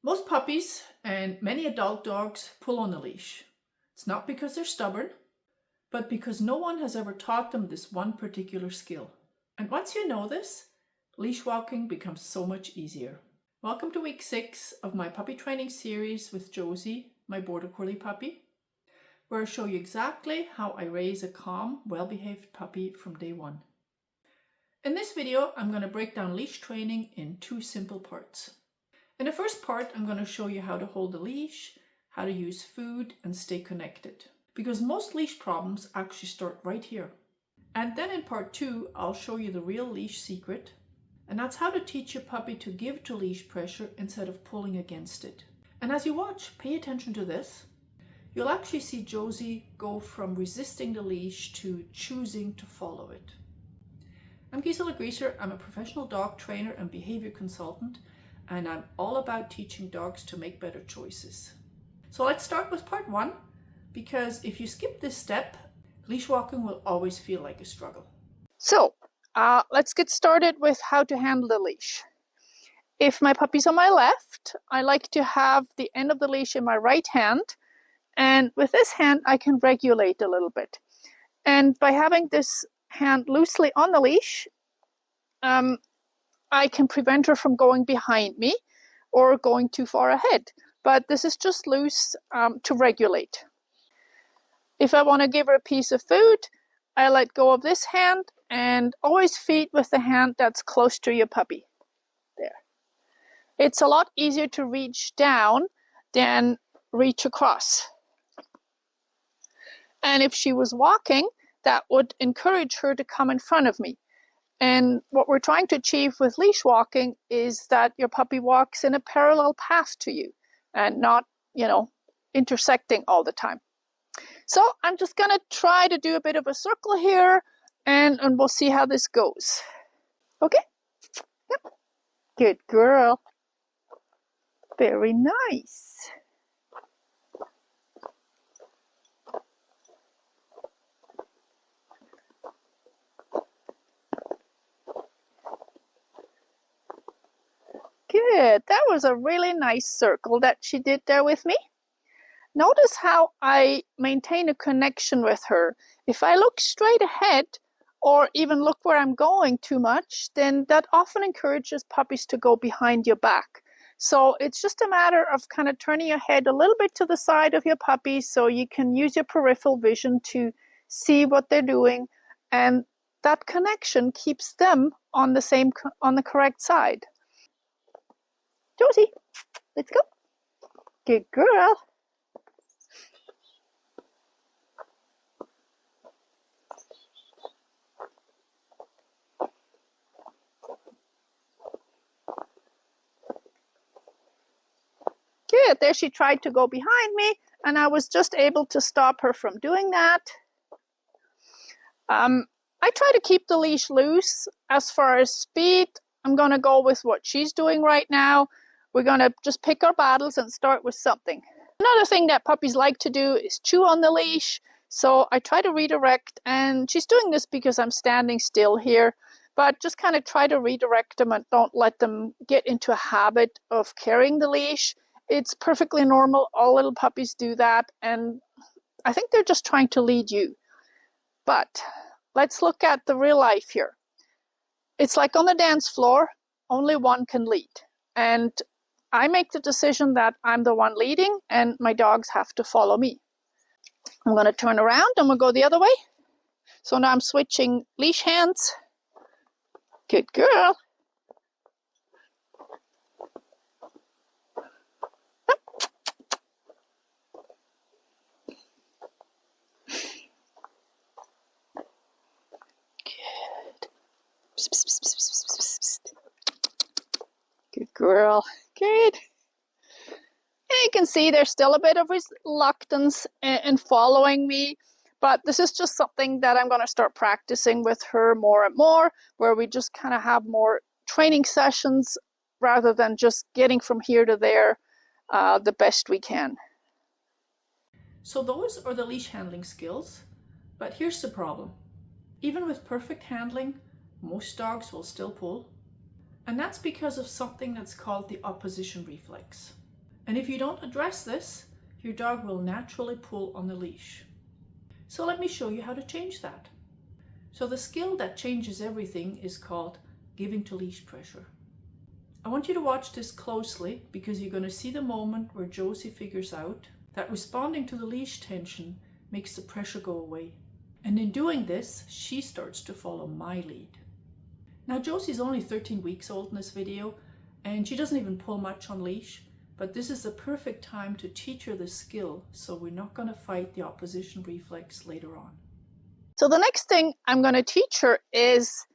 Most puppies and many adult dogs pull on a leash. It's not because they're stubborn, but because no one has ever taught them this one particular skill. And once you know this, leash walking becomes so much easier. Welcome to week 6 of my puppy training series with Josie, my border collie puppy, where I show you exactly how I raise a calm, well-behaved puppy from day one. In this video, I'm going to break down leash training in 2 simple parts. In the first part, I'm going to show you how to hold the leash, how to use food, and stay connected. Because most leash problems actually start right here. And then in part 2, I'll show you the real leash secret. And that's how to teach your puppy to give to leash pressure instead of pulling against it. And as you watch, pay attention to this. You'll actually see Josie go from resisting the leash to choosing to follow it. I'm Gisela Grieser. I'm a professional dog trainer and behavior consultant. And I'm all about teaching dogs to make better choices. So let's start with part 1, because if you skip this step, leash walking will always feel like a struggle. So let's get started with how to handle the leash. If my puppy's on my left, I like to have the end of the leash in my right hand, and with this hand I can regulate a little bit. And by having this hand loosely on the leash, I can prevent her from going behind me or going too far ahead. But this is just loose to regulate. If I want to give her a piece of food, I let go of this hand and always feed with the hand that's close to your puppy. There. It's a lot easier to reach down than reach across. And if she was walking, that would encourage her to come in front of me. And what we're trying to achieve with leash walking is that your puppy walks in a parallel path to you and not, intersecting all the time. So I'm just going to try to do a bit of a circle here and we'll see how this goes. Okay? Yep. Good girl. Very nice. Good. That was a really nice circle that she did there with me. Notice how I maintain a connection with her. If I look straight ahead or even look where I'm going too much, then that often encourages puppies to go behind your back. So it's just a matter of kind of turning your head a little bit to the side of your puppy so you can use your peripheral vision to see what they're doing. And that connection keeps them on the correct side. Josie, let's go. Good girl. Good. There she tried to go behind me, and I was just able to stop her from doing that. I try to keep the leash loose. As far as speed, I'm going to go with what she's doing right now. We're going to just pick our battles and start with something. Another thing that puppies like to do is chew on the leash. So I try to redirect, and she's doing this because I'm standing still here. But just kind of try to redirect them and don't let them get into a habit of carrying the leash. It's perfectly normal. All little puppies do that. And I think they're just trying to lead you. But let's look at the real life here. It's like on the dance floor, only one can lead. And I make the decision that I'm the one leading and my dogs have to follow me. I'm going to turn around and we'll go the other way. So now I'm switching leash hands. Good girl. Good. Good girl. Good. And you can see there's still a bit of reluctance in following me, but this is just something that I'm going to start practicing with her more and more, where we just kind of have more training sessions rather than just getting from here to there the best we can. So those are the leash handling skills, but here's the problem. Even with perfect handling, most dogs will still pull. And that's because of something that's called the opposition reflex. And if you don't address this, your dog will naturally pull on the leash. So let me show you how to change that. So the skill that changes everything is called giving to leash pressure. I want you to watch this closely because you're going to see the moment where Josie figures out that responding to the leash tension makes the pressure go away. And in doing this, she starts to follow my lead. Now Josie's only 13 weeks old in this video, and she doesn't even pull much on leash, but this is the perfect time to teach her this skill so we're not going to fight the opposition reflex later on. So the next thing I'm going to teach her is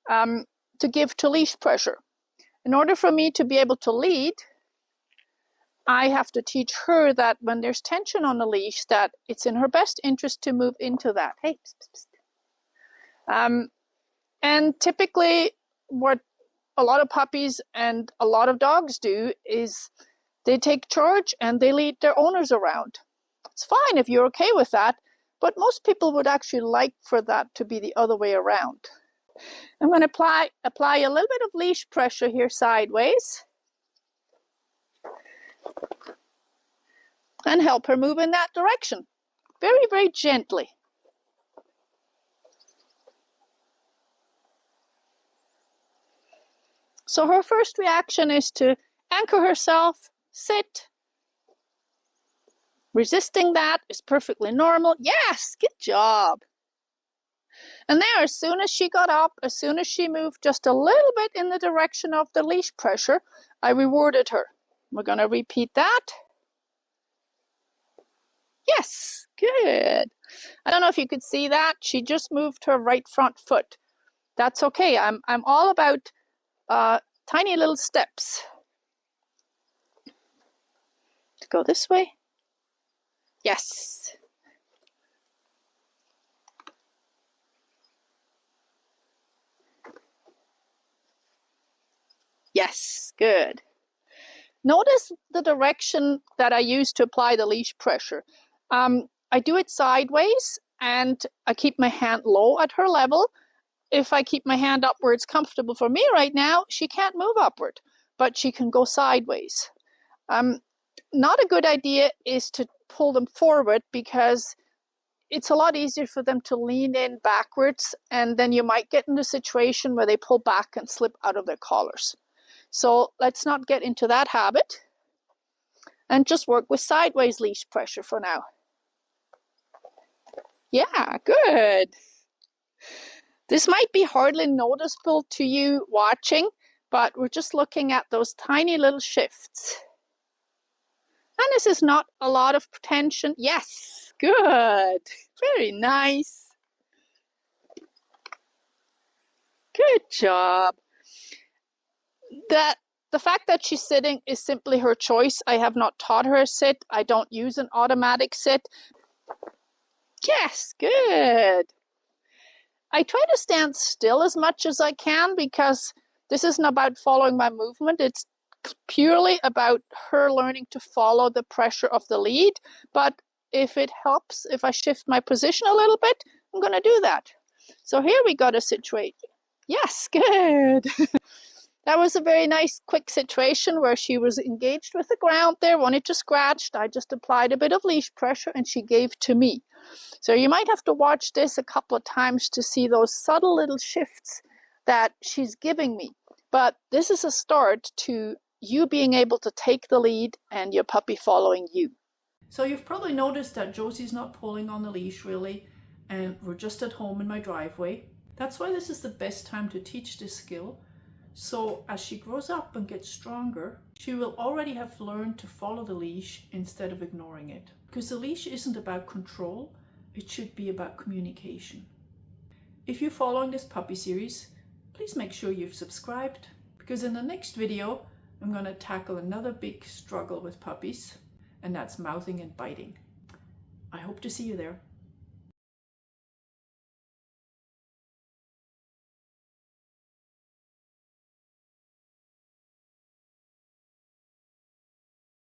to give to leash pressure. In order for me to be able to lead, I have to teach her that when there's tension on the leash, that it's in her best interest to move into that. Hey, psst, psst, psst. And typically what a lot of puppies and a lot of dogs do is they take charge and they lead their owners around. It's fine if you're okay with that, but most people would actually like for that to be the other way around. I'm going to apply a little bit of leash pressure here sideways and help her move in that direction. Very, very gently. So her first reaction is to anchor herself, sit. Resisting that is perfectly normal. Yes, good job. And there, as soon as she got up, as soon as she moved just a little bit in the direction of the leash pressure, I rewarded her. We're going to repeat that. Yes, good. I don't know if you could see that. She just moved her right front foot. That's okay. I'm all about tiny little steps. To go this way. Yes. Yes, good. Notice the direction that I use to apply the leash pressure. I do it sideways and I keep my hand low at her level. If I keep my hand up where it's comfortable for me right now, she can't move upward, but she can go sideways. Not a good idea is to pull them forward because it's a lot easier for them to lean in backwards, and then you might get in a situation where they pull back and slip out of their collars. So let's not get into that habit and just work with sideways leash pressure for now. Yeah, good. This might be hardly noticeable to you watching, but we're just looking at those tiny little shifts. And this is not a lot of tension. Yes, good. Very nice. Good job. The fact that she's sitting is simply her choice. I have not taught her a sit. I don't use an automatic sit. Yes, good. I try to stand still as much as I can because this isn't about following my movement. It's purely about her learning to follow the pressure of the lead. But if it helps, if I shift my position a little bit, I'm going to do that. So here we got a situation. Yes, good. That was a very nice, quick situation where she was engaged with the ground there, wanted to scratch. I just applied a bit of leash pressure and she gave to me. So you might have to watch this a couple of times to see those subtle little shifts that she's giving me. But this is a start to you being able to take the lead and your puppy following you. So you've probably noticed that Josie's not pulling on the leash really, and we're just at home in my driveway. That's why this is the best time to teach this skill. So as she grows up and gets stronger, she will already have learned to follow the leash instead of ignoring it. Because the leash isn't about control, it should be about communication. If you're following this puppy series, please make sure you've subscribed, because in the next video, I'm going to tackle another big struggle with puppies, and that's mouthing and biting. I hope to see you there.